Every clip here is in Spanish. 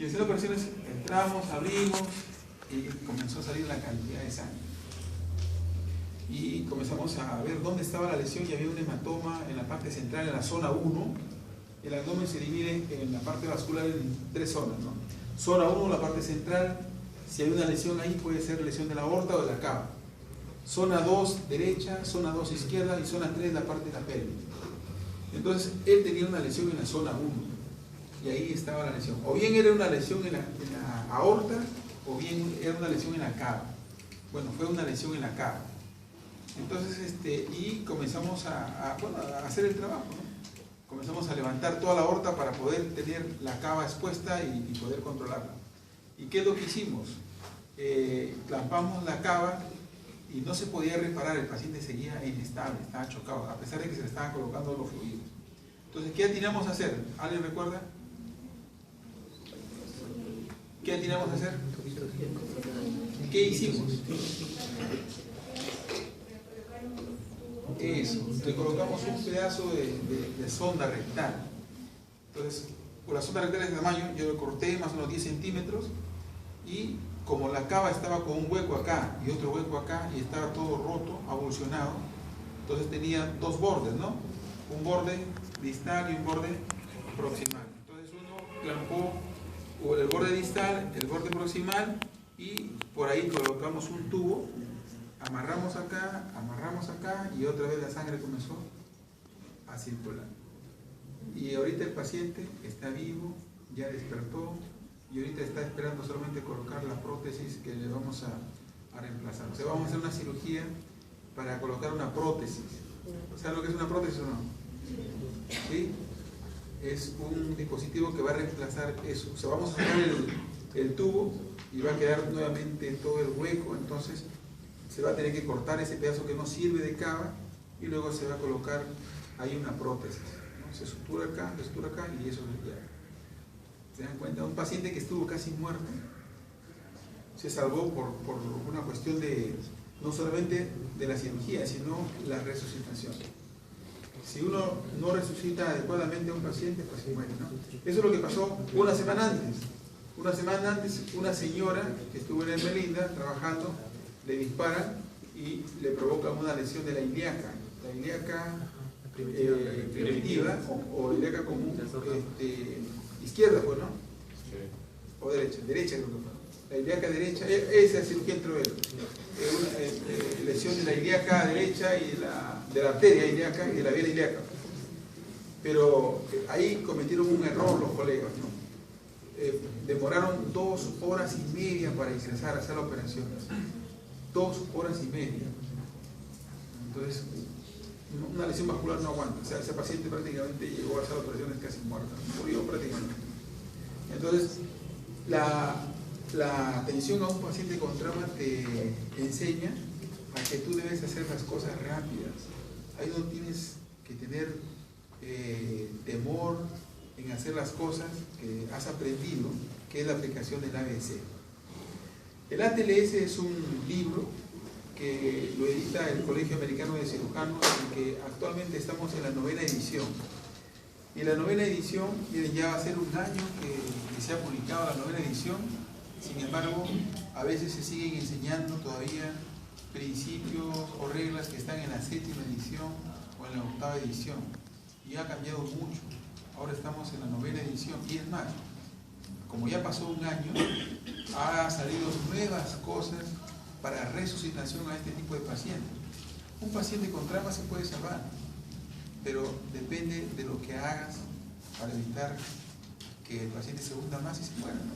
Y haciendo operaciones entramos, abrimos y comenzó a salir la cantidad de sangre. Y comenzamos a ver dónde estaba la lesión y había un hematoma en la parte central, en la zona 1. El abdomen se divide en la parte vascular en 3 zonas, ¿no? Zona 1, la parte central. Si hay una lesión ahí, puede ser lesión de la aorta o de la cava. Zona 2, derecha, zona 2, izquierda, y zona 3, la parte de la pelvis. Entonces, él tenía una lesión en la zona 1, y ahí estaba la lesión. O bien era una lesión en la aorta, o bien era una lesión en la cava. Bueno, fue una lesión en la cava. Entonces, y comenzamos a hacer el trabajo, ¿no? Comenzamos a levantar toda la aorta para poder tener la cava expuesta y poder controlarla. ¿Y qué es lo que hicimos? Clampamos la cava y no se podía reparar, el paciente seguía inestable, estaba chocado, a pesar de que se le estaban colocando los fluidos. Entonces, ¿qué atinamos a hacer? ¿Alguien recuerda? ¿Qué atinamos a hacer? ¿Qué hicimos? Eso, le colocamos un pedazo de sonda rectal. Entonces, por la sonda rectal de tamaño, yo lo corté más o menos 10 centímetros, y como la cava estaba con un hueco acá y otro hueco acá y estaba todo roto, avulsionado, entonces tenía 2 bordes, ¿no? Un borde distal y un borde proximal. Entonces uno clampó el borde distal, el borde proximal, y por ahí colocamos un tubo, amarramos acá y otra vez la sangre comenzó a circular. Y ahorita el paciente está vivo, ya despertó, y ahorita está esperando solamente colocar la prótesis que le vamos a reemplazar. O sea, vamos a hacer una cirugía para colocar una prótesis. ¿Saben lo que es una prótesis o no? ¿Sí? Es un dispositivo que va a reemplazar eso. O sea, vamos a sacar el tubo y va a quedar nuevamente todo el hueco. Entonces se va a tener que cortar ese pedazo que no sirve de cava y luego se va a colocar ahí una prótesis, ¿no? Se sutura acá y eso es ya. ¿Se dan cuenta? Un paciente que estuvo casi muerto se salvó por una cuestión de no solamente de la cirugía, sino la resucitación. Si uno no resucita adecuadamente a un paciente, pues se muere, ¿no? Eso es lo que pasó una semana antes. Una semana antes, una señora que estuvo en el Melinda trabajando, le disparan y le provocan una lesión de la ilíaca. La ilíaca primitiva o ilíaca común, izquierda, pues, ¿no? O derecha creo que fue. La ilíaca derecha, esa cirugía entró él. Una lesión de la ilíaca derecha y de la arteria ilíaca y de la vena ilíaca. Pero ahí cometieron un error los colegas, ¿no? Demoraron 2 horas y media para ingresar a hacer la operación. 2 horas y media. Entonces, una lesión vascular no aguanta. O sea, ese paciente prácticamente llegó a hacer operaciones casi muerta. Murió prácticamente. Entonces, la atención a un paciente con trauma te enseña a que tú debes hacer las cosas rápidas. Ahí no tienes que tener temor en hacer las cosas que has aprendido, que es la aplicación del ABC. El ATLS es un libro que lo edita el Colegio Americano de Cirujanos y que actualmente estamos en la 9ª edición. Y la 9ª edición, miren, ya va a ser un año que se ha publicado la 9ª edición. Sin embargo, a veces se siguen enseñando todavía principios o reglas que están en la 7ª edición o en la 8ª edición. Y ha cambiado mucho. Ahora estamos en la 9ª edición. Y es más, como ya pasó un año, ha salido nuevas cosas para resucitación a este tipo de pacientes. Un paciente con trauma se puede salvar, pero depende de lo que hagas para evitar que el paciente se hunda más y se muera, ¿no?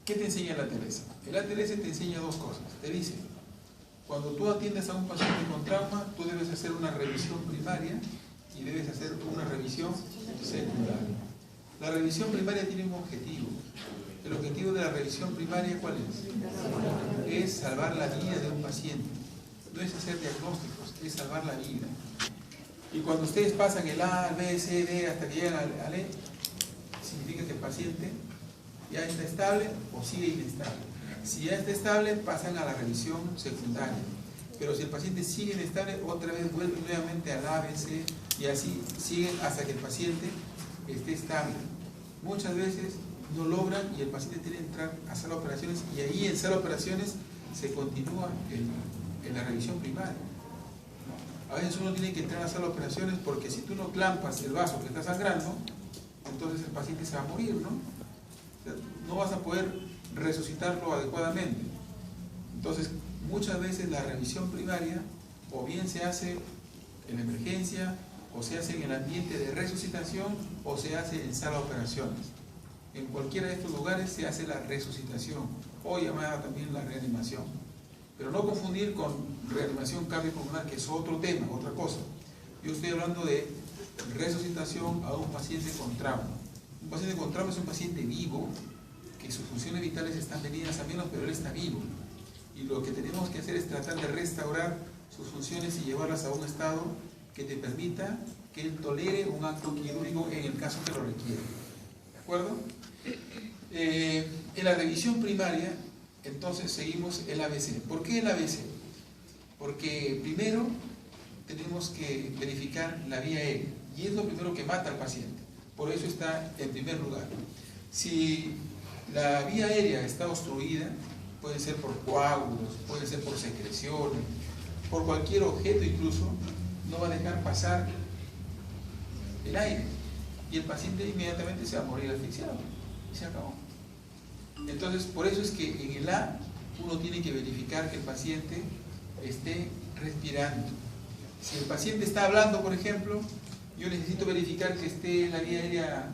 ¿Qué te enseña el ATLS? El ATLS te enseña 2 cosas. Te dice, cuando tú atiendes a un paciente con trauma, tú debes hacer una revisión primaria y debes hacer una revisión secundaria. La revisión primaria tiene un objetivo. El objetivo de la revisión primaria, ¿cuál es? Es salvar la vida de un paciente. No es hacer diagnósticos, es salvar la vida. Y cuando ustedes pasan el A, el B, C, D, hasta que llegan al E, significa que el paciente ya está estable o sigue inestable. Si ya está estable, pasan a la revisión secundaria. Pero si el paciente sigue inestable, otra vez vuelven nuevamente al A, B, C, y así siguen hasta que el paciente esté estable. muchas veces no logran y el paciente tiene que entrar a sala de operaciones, y ahí en sala de operaciones se continúa en la revisión primaria. A veces uno tiene que entrar a sala de operaciones porque si tú no clampas el vaso que está sangrando, entonces el paciente se va a morir, ¿no? O sea, no vas a poder resucitarlo adecuadamente. Entonces, muchas veces la revisión primaria o bien se hace en la emergencia, o se hace en el ambiente de resucitación, o se hace en sala de operaciones. En cualquiera de estos lugares se hace la resucitación, o llamada también la reanimación. Pero no confundir con reanimación cardiopulmonar, que es otro tema, otra cosa. Yo estoy hablando de resucitación a un paciente con trauma. Un paciente con trauma es un paciente vivo, que sus funciones vitales están venidas a menos, pero él está vivo. Y lo que tenemos que hacer es tratar de restaurar sus funciones y llevarlas a un estado que te permita que él tolere un acto quirúrgico en el caso que lo requiera. ¿De acuerdo? En la revisión primaria, entonces seguimos el ABC. ¿Por qué el ABC? Porque primero tenemos que verificar la vía aérea, y es lo primero que mata al paciente. Por eso está en primer lugar. Si la vía aérea está obstruida, puede ser por coágulos, puede ser por secreciones, por cualquier objeto incluso, no va a dejar pasar el aire y el paciente inmediatamente se va a morir asfixiado y se acabó. Entonces, por eso es que en el A uno tiene que verificar que el paciente esté respirando. Si el paciente está hablando, por ejemplo, yo necesito verificar que esté la vía aérea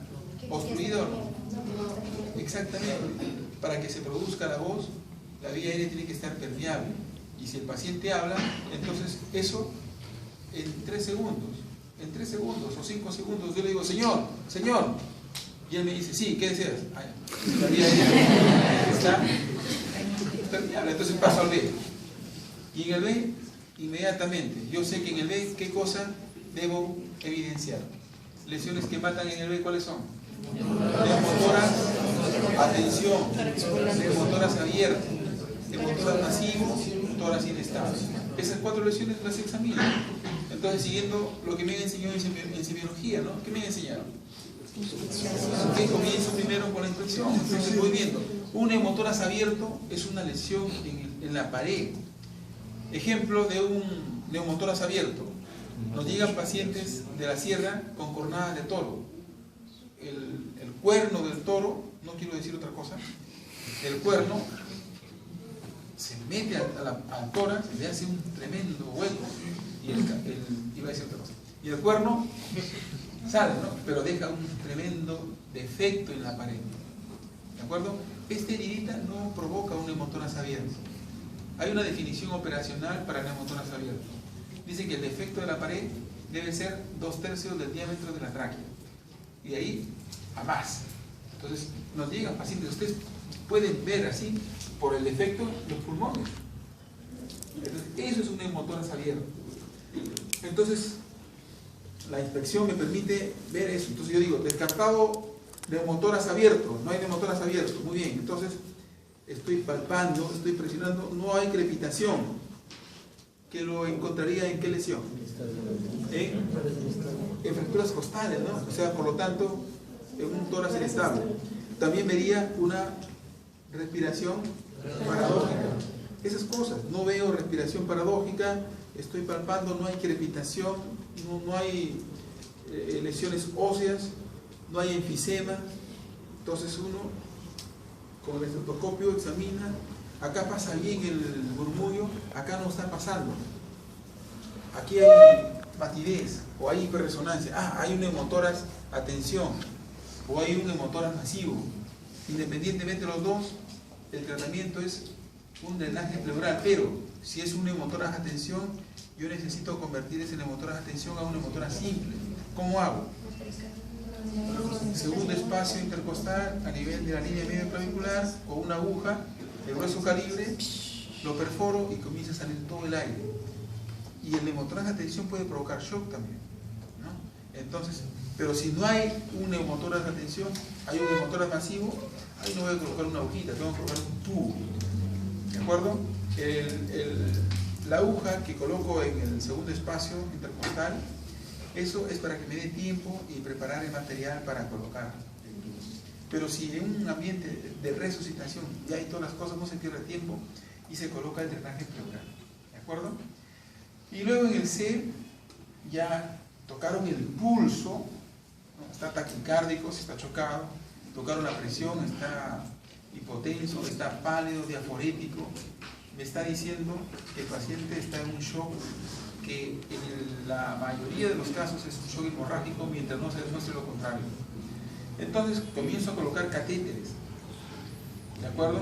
obstruida o no. Exactamente. Para que se produzca la voz, la vía aérea tiene que estar permeable. Y si el paciente habla, entonces eso en 3 segundos o 5 segundos, yo le digo, señor, y él me dice, sí, ¿qué deseas? La vía aérea está permeable, entonces paso al B. Y en el B, inmediatamente, yo sé que en el B, ¿qué cosa debo evidenciar? Lesiones que matan en el B, ¿cuáles son? Neumotoras, atención, neumotoras abiertas, neumotoras masivos, tórax inestable. Esas 4 lesiones las examino. Entonces, siguiendo lo que me han enseñado en semiología, ¿no? ¿Qué me han enseñado? Que comienzo primero con la inspección. Entonces voy viendo. Un neumotoras abierto es una lesión en la pared. Ejemplo de un neumotoras abierto. Nos llegan pacientes de la sierra con cornadas de toro. El cuerno del toro, no quiero decir otra cosa, el cuerno se mete al tórax y le hace un tremendo hueco y iba a decir otra cosa. Y el cuerno sale, ¿no? Pero deja un tremendo defecto en la pared. ¿De acuerdo? Esta heridita no provoca un neumotoras abierto. Hay una definición operacional para neumotoras abierto. Dice que el defecto de la pared debe ser 2/3 del diámetro de la tráquea. Y de ahí a más. Entonces, nos llegan pacientes, ustedes pueden ver así, por el defecto, los pulmones. Entonces, eso es un neumotoras abierto. Entonces, la inspección me permite ver eso. Entonces yo digo, descartado neumotoras abierto, no hay neumotoras abierto. Muy bien, entonces estoy palpando, estoy presionando, no hay crepitación. ¿Que lo encontraría en qué lesión? En fracturas costales, ¿no? O sea, por lo tanto, en un tórax inestable. También vería una respiración paradójica. Esas cosas, no veo respiración paradójica, estoy palpando, no hay crepitación, no hay lesiones óseas, no hay enfisema. Entonces uno, con el estetoscopio, examina. Acá pasa bien el murmullo, acá no está pasando. Aquí hay matidez o hay hiperresonancia. Hay un neumotoras atención o hay un neumotoras masivo. Independientemente de los dos, el tratamiento es un drenaje pleural. Pero si es un neumotoras atención, yo necesito convertir ese neumotoras atención a un neumotoras simple. ¿Cómo hago? Segundo espacio intercostal a nivel de la línea medio clavicular con una aguja de grueso calibre, lo perforo y comienza a salir todo el aire. Y el neumotoras de atención puede provocar shock también, ¿no? Entonces, pero si no hay un neumotoras de atención, hay un neumotoras masivo, ahí no voy a colocar una agujita, tengo que colocar un tubo. ¿De acuerdo? La aguja que coloco en el segundo espacio intercostal, eso es para que me dé tiempo y preparar el material para colocar el tubo. Pero si en un ambiente de resucitación ya hay todas las cosas, no se pierde tiempo y se coloca el drenaje pleural. ¿De acuerdo? Y luego en el C ya tocaron el pulso, ¿no? Está taquicárdico, si está chocado, tocaron la presión, está hipotenso, está pálido, diaforético. Me está diciendo que el paciente está en un shock que en la mayoría de los casos es un shock hemorrágico mientras no se demuestre lo contrario. Entonces comienzo a colocar catéteres, ¿de acuerdo?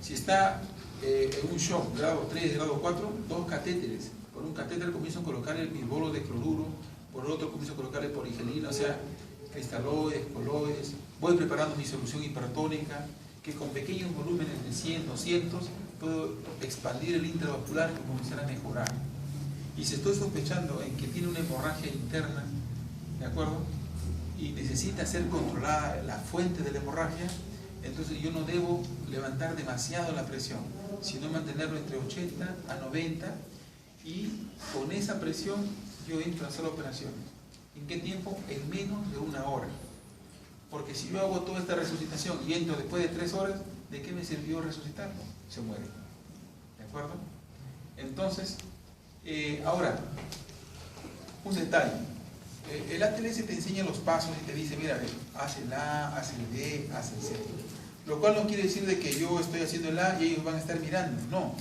Si está en un shock grado 3, grado 4, 2 catéteres. Por un catéter comienzo a colocar el bibolo de cloruro, por el otro comienzo a colocar el poligelina, o sea, cristaloides, coloides. Voy preparando mi solución hipertónica, que con pequeños volúmenes de 100, 200, puedo expandir el intravascular y comenzar a mejorar. Y si estoy sospechando en que tiene una hemorragia interna, ¿de acuerdo? Y necesita ser controlada la fuente de la hemorragia, entonces yo no debo levantar demasiado la presión, sino mantenerlo entre 80 a 90, y con esa presión yo entro a hacer operaciones. ¿En qué tiempo? En menos de 1 hora. Porque si yo hago toda esta resucitación y entro después de 3 horas, ¿de qué me sirvió resucitarlo? Se muere. ¿De acuerdo? Entonces, ahora, un detalle. El ATLS te enseña los pasos y te dice, mira, haz el A, haz el B, haz el C. Lo cual no quiere decir de que yo estoy haciendo el A y ellos van a estar mirando. No,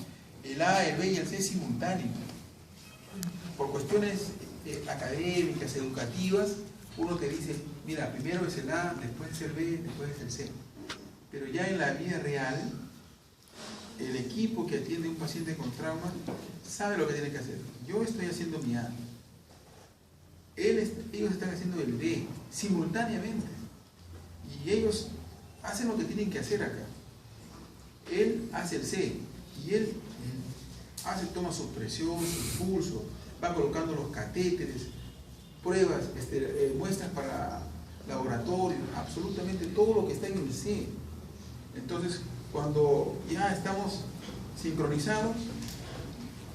el A, el B y el C es simultáneo. Por cuestiones académicas, educativas, uno te dice, mira, primero es el A, después es el B, después es el C. Pero ya en la vida real, el equipo que atiende a un paciente con trauma sabe lo que tiene que hacer. Yo estoy haciendo mi A. Ellos están haciendo el B simultáneamente y ellos hacen lo que tienen que hacer acá. Él hace el C y él toma su presión, su pulso, va colocando los catéteres, pruebas, muestras para laboratorio, absolutamente todo lo que está en el C. Entonces, cuando ya estamos sincronizados,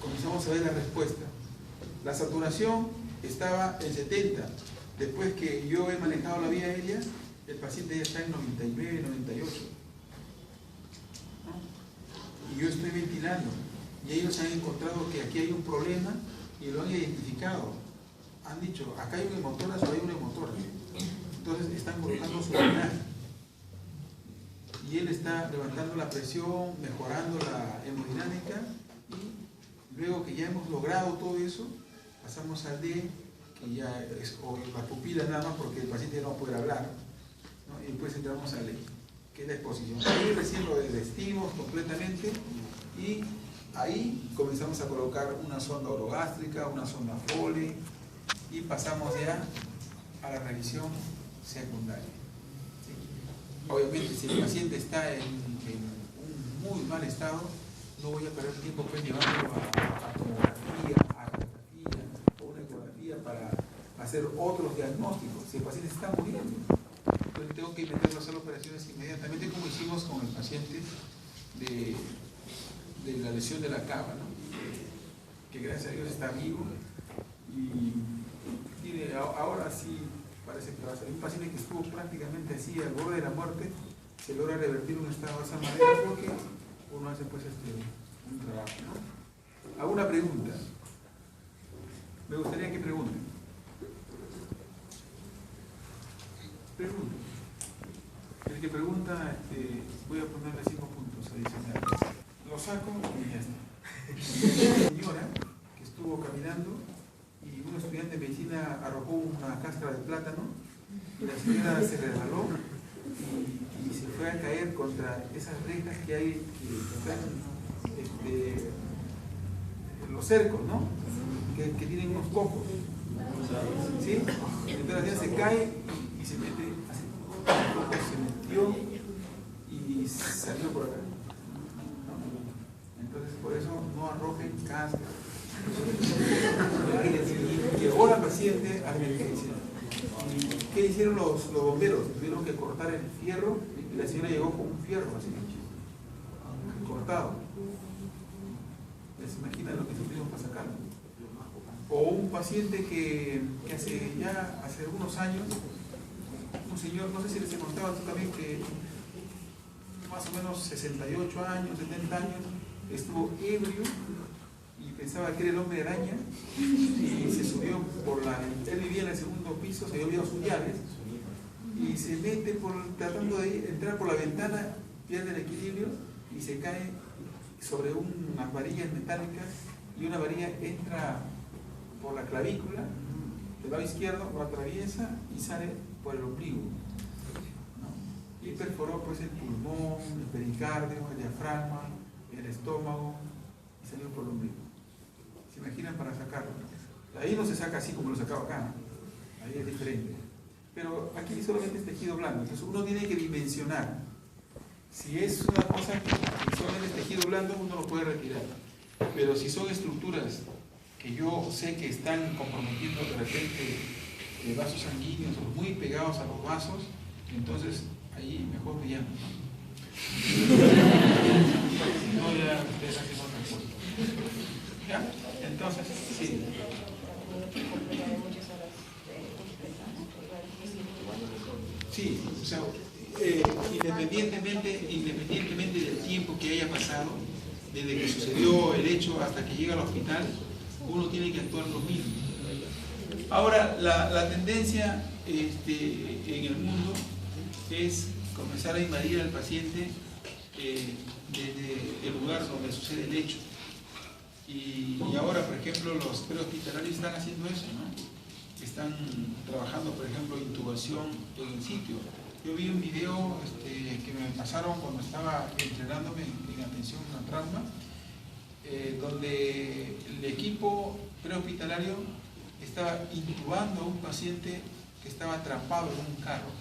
comenzamos a ver la respuesta. La saturación estaba en 70. Después que yo he manejado la vía aérea, el paciente ya está en 99, 98. ¿No? Y yo estoy ventilando. Y ellos han encontrado que aquí hay un problema y lo han identificado. Han dicho, acá hay un hemotórax o hay un hemotórax. Entonces están colocando su drenaje. Y él está levantando la presión, mejorando la hemodinámica, y luego que ya hemos logrado todo eso, pasamos al D, que ya es o la pupila nada más porque el paciente ya no puede hablar, ¿no? Y después entramos al E, que es la exposición. Ahí recién lo desvestimos completamente y ahí comenzamos a colocar una sonda orogástrica, una sonda Foley, y pasamos ya a la revisión secundaria. ¿Sí? Obviamente, si el paciente está en un muy mal estado, no voy a perder tiempo pues llevándolo a tomografía, a radiografía o una ecografía para hacer otros diagnósticos. Si el paciente está muriendo, entonces tengo que meterlo a hacer operaciones inmediatamente, como hicimos con el paciente de la lesión de la cava, ¿no? Que gracias a Dios está vivo y tiene, ahora sí parece que va a ser un paciente que estuvo prácticamente así al borde de la muerte, se logra revertir un estado de esa manera porque uno hace pues un trabajo, ¿no? ¿Alguna pregunta? Me gustaría que pregunten. Pregunten. El que pregunta, voy a ponerle 5 puntos adicionales. Lo saco y ya está. Una señora que estuvo caminando y un estudiante de medicina arrojó una cáscara de plátano y la señora se resbaló y se fue a caer contra esas rejas que hay que están los cercos, ¿no? Que tienen unos cocos, ¿sí? Entonces la señora se cae y se mete así, se metió y salió por acá. Entonces por eso no arrojen cáscara. Llegó la paciente a la emergencia. ¿Y qué hicieron los bomberos? Tuvieron que cortar el fierro y la señora llegó con un fierro así, cortado. ¿Les imaginan lo que sufrimos para sacarlo? O un paciente que hace algunos años un señor, no sé si les he contado tú también, que más o menos 68 años, 70 años, estuvo ebrio y pensaba que era el hombre araña y se subió él vivía en el segundo piso, se había olvidado sus llaves y se mete tratando de entrar por la ventana, pierde el equilibrio y se cae sobre unas varillas metálicas y una varilla entra por la clavícula del lado izquierdo, lo atraviesa y sale por el ombligo, ¿no? Y perforó pues el pulmón, el pericardio, el diafragma, el estómago y salió por el ombligo. ¿Se imaginan para sacarlo? Ahí no se saca así como lo sacaba acá, ahí es diferente. Pero aquí solamente es tejido blando, entonces uno tiene que dimensionar. Si es una cosa que solamente es tejido blando, uno lo puede retirar. Pero si son estructuras que yo sé que están comprometiendo de repente vasos sanguíneos o muy pegados a los vasos, entonces ahí mejor me llamo. No, ya ustedes hacen otra cosa. ¿Ya? Entonces, sí. Sí, o sea, independientemente del tiempo que haya pasado, desde que sucedió el hecho hasta que llega al hospital, uno tiene que actuar lo mismo. Ahora, la tendencia en el mundo es comenzar a invadir al paciente desde el lugar donde sucede el hecho. Y ahora, por ejemplo, los prehospitalarios están haciendo eso, ¿no? Están trabajando, por ejemplo, intubación en el sitio. Yo vi un video que me pasaron cuando estaba entrenándome en atención a trauma, donde el equipo prehospitalario estaba intubando a un paciente que estaba atrapado en un carro.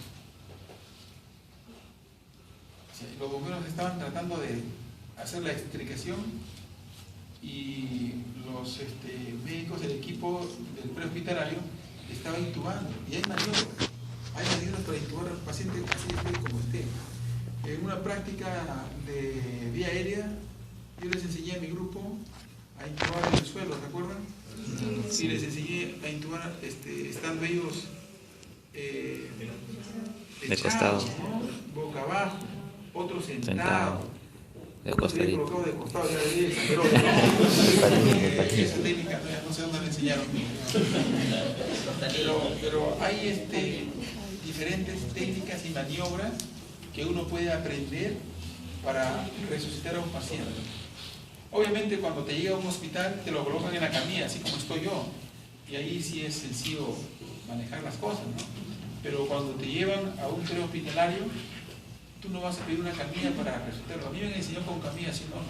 O sea, los bomberos estaban tratando de hacer la extricación y los médicos del equipo del prehospitalario estaba intubando, y hay maniobras para intubar al paciente así esté como esté. En una práctica de vía aérea, yo les enseñé a mi grupo a intubar en el suelo, ¿se acuerdan? Sí, les enseñé a intubar estando ellos de costado, ¿no? Boca abajo, otros sentados. De costadito. Colocado de costado, ya esa técnica no sé dónde me enseñaron. Pero hay diferentes técnicas y maniobras que uno puede aprender para resucitar a un paciente. Obviamente cuando te llega a un hospital te lo colocan en la camilla, así como estoy yo, y ahí sí es sencillo manejar las cosas, ¿no? Pero cuando te llevan a un prehospitalario, tú no vas a pedir una camilla para resucitarlo. A mí me enseñó con camilla, así no.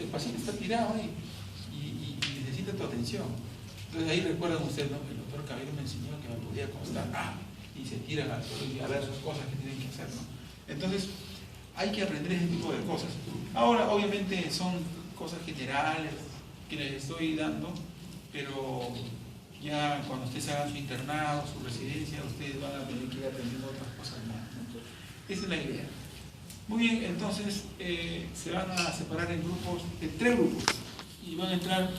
El paciente está tirado ahí y necesita tu atención. Entonces ahí recuerdan ustedes, ¿no? El doctor Cabello me enseñó que me podía acostar y se tiran a ver sus cosas que tienen que hacer, ¿no? Entonces hay que aprender ese tipo de cosas. Ahora obviamente son cosas generales que les estoy dando, pero ya cuando ustedes hagan su internado, su residencia, ustedes van a tener que ir aprendiendo otras cosas más, ¿no? Esa es la idea. Muy bien, entonces se van a separar en grupos, en 3 grupos, y van a entrar